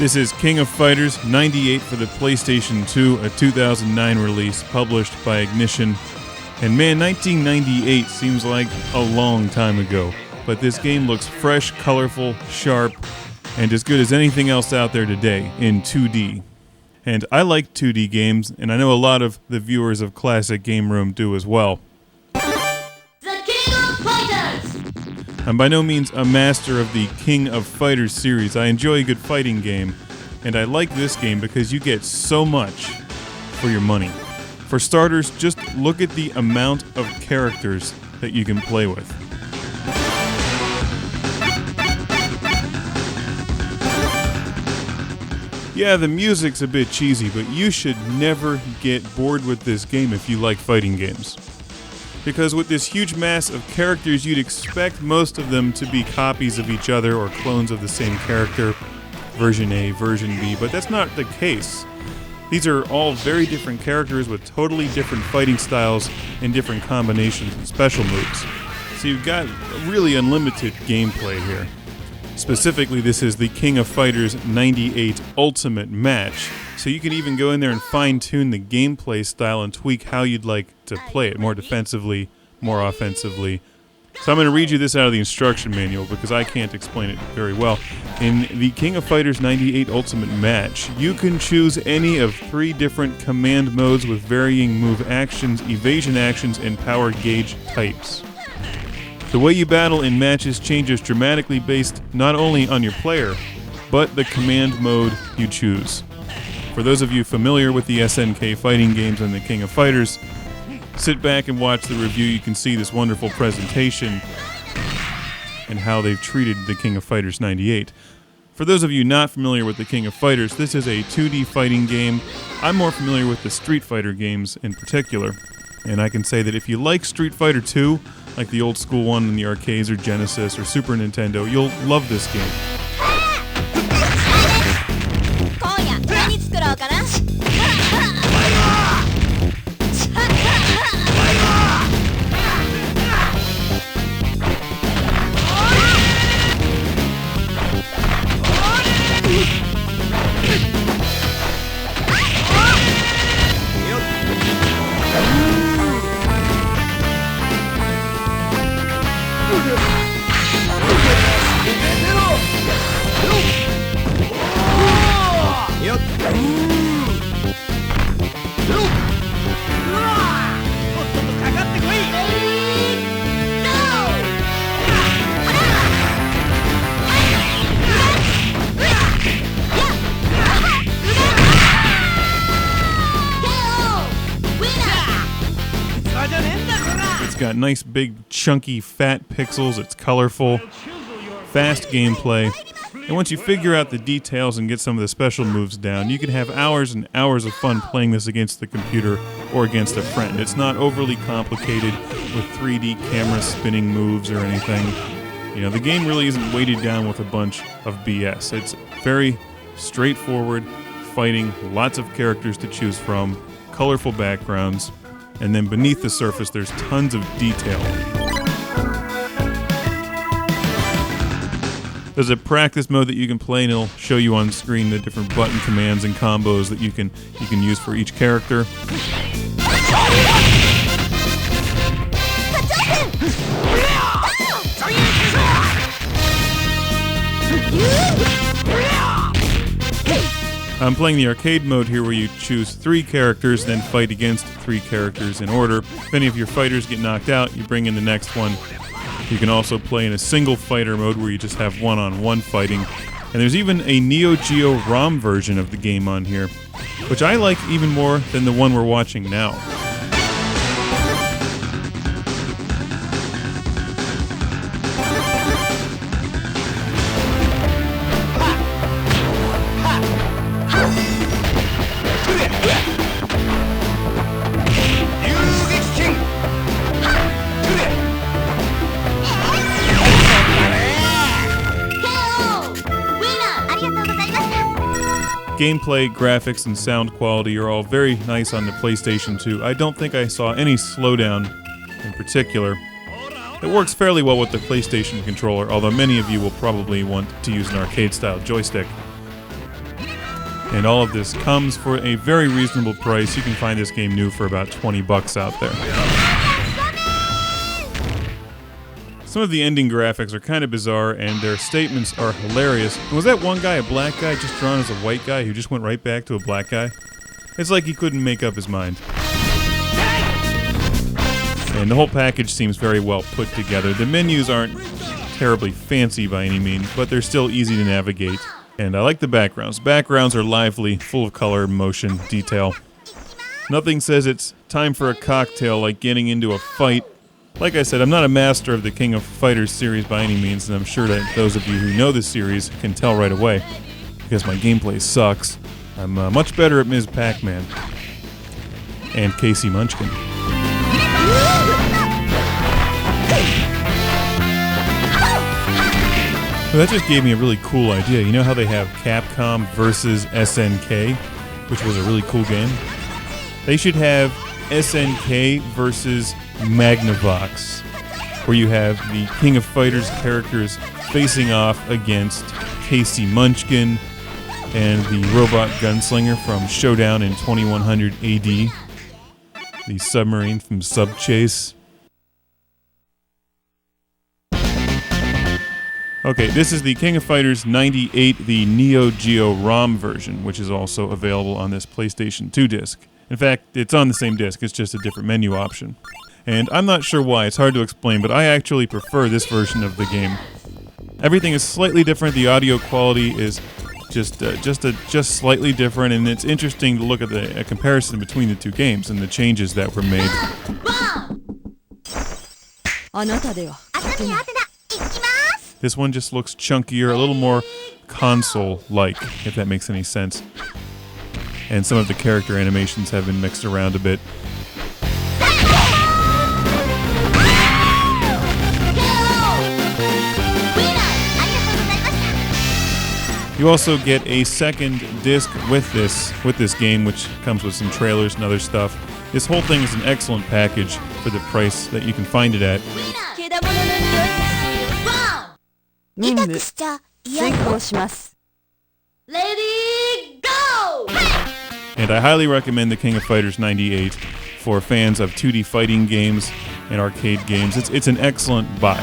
This is King of Fighters 98 for the PlayStation 2, a 2009 release published by Ignition. And man, 1998 seems like a long time ago, but this game looks fresh, colorful, sharp, and as good as anything else out there today in 2D. And I like 2D games, and I know a lot of the viewers of Classic Game Room do as well. I'm by no means a master of the King of Fighters series. I enjoy a good fighting game, and I like this game because you get so much for your money. For starters, just look at the amount of characters that you can play with. Yeah, the music's a bit cheesy, but you should never get bored with this game if you like fighting games. Because with this huge mass of characters, you'd expect most of them to be copies of each other or clones of the same character, version A, version B, but that's not the case. These are all very different characters with totally different fighting styles and different combinations and special moves. So you've got really unlimited gameplay here. Specifically, this is the King of Fighters 98 Ultimate Match, so you can even go in there and fine-tune the gameplay style and tweak how you'd like to play it, more defensively, more offensively. So I'm going to read you this out of the instruction manual because I can't explain it very well. In the King of Fighters 98 Ultimate Match, you can choose any of 3 different command modes with varying move actions, evasion actions, and power gauge types. The way you battle in matches changes dramatically based not only on your player, but the command mode you choose. For those of you familiar with the SNK fighting games and the King of Fighters, sit back and watch the review. You can see this wonderful presentation and how they've treated the King of Fighters 98. For those of you not familiar with the King of Fighters, this is a 2D fighting game. I'm more familiar with the Street Fighter games in particular, and I can say that if you like Street Fighter 2, like the old school one in the arcades or Genesis or Super Nintendo, you'll love this game. It's got nice, big, chunky, fat pixels. It's colorful, fast gameplay. And once you figure out the details and get some of the special moves down, you can have hours and hours of fun playing this against the computer or against a friend. It's not overly complicated with 3D camera spinning moves or anything. You know, the game really isn't weighted down with a bunch of BS. It's very straightforward fighting, lots of characters to choose from, colorful backgrounds, and then beneath the surface there's tons of detail. There's a practice mode that you can play, and it'll show you on screen the different button commands and combos that you can use for each character. I'm playing the arcade mode here where you choose 3 characters, then fight against 3 characters in order. If any of your fighters get knocked out, you bring in the next one. You can also play in a single fighter mode where you just have one-on-one fighting. And there's even a NEO-GEO ROM version of the game on here, which I like even more than the one we're watching now. Gameplay, graphics, and sound quality are all very nice on the PlayStation 2. I don't think I saw any slowdown in particular. It works fairly well with the PlayStation controller, although many of you will probably want to use an arcade-style joystick. And all of this comes for a very reasonable price. You can find this game new for about 20 bucks out there. Some of the ending graphics are kind of bizarre, and their statements are hilarious. And was that one guy a black guy just drawn as a white guy who just went right back to a black guy? It's like he couldn't make up his mind. And the whole package seems very well put together. The menus aren't terribly fancy by any means, but they're still easy to navigate. And I like the backgrounds. Backgrounds are lively, full of color, motion, detail. Nothing says it's time for a cocktail like getting into a fight. Like I said, I'm not a master of the King of Fighters series by any means, and I'm sure that those of you who know this series can tell right away, because my gameplay sucks. I'm much better at Ms. Pac-Man and Casey Munchkin. So that just gave me a really cool idea. You know how they have Capcom versus SNK, which was a really cool game? They should have SNK versus Magnavox, where you have the King of Fighters characters facing off against Casey Munchkin and the robot gunslinger from Showdown in 2100 AD, the submarine from Subchase. Okay, this is the King of Fighters 98, the NEO-GEO ROM version, which is also available on this PlayStation 2 disc. In fact, it's on the same disc, it's just a different menu option. And I'm not sure why, it's hard to explain, but I actually prefer this version of the game. Everything is slightly different, the audio quality is just slightly different, and it's interesting to look at a comparison between the two games and the changes that were made. This one just looks chunkier, a little more console-like, if that makes any sense. And some of the character animations have been mixed around a bit. You also get a second disc with this game, which comes with some trailers and other stuff. This whole thing is an excellent package for the price that you can find it at. Lady, go! And I highly recommend the King of Fighters 98 for fans of 2D fighting games and arcade games. It's an excellent buy.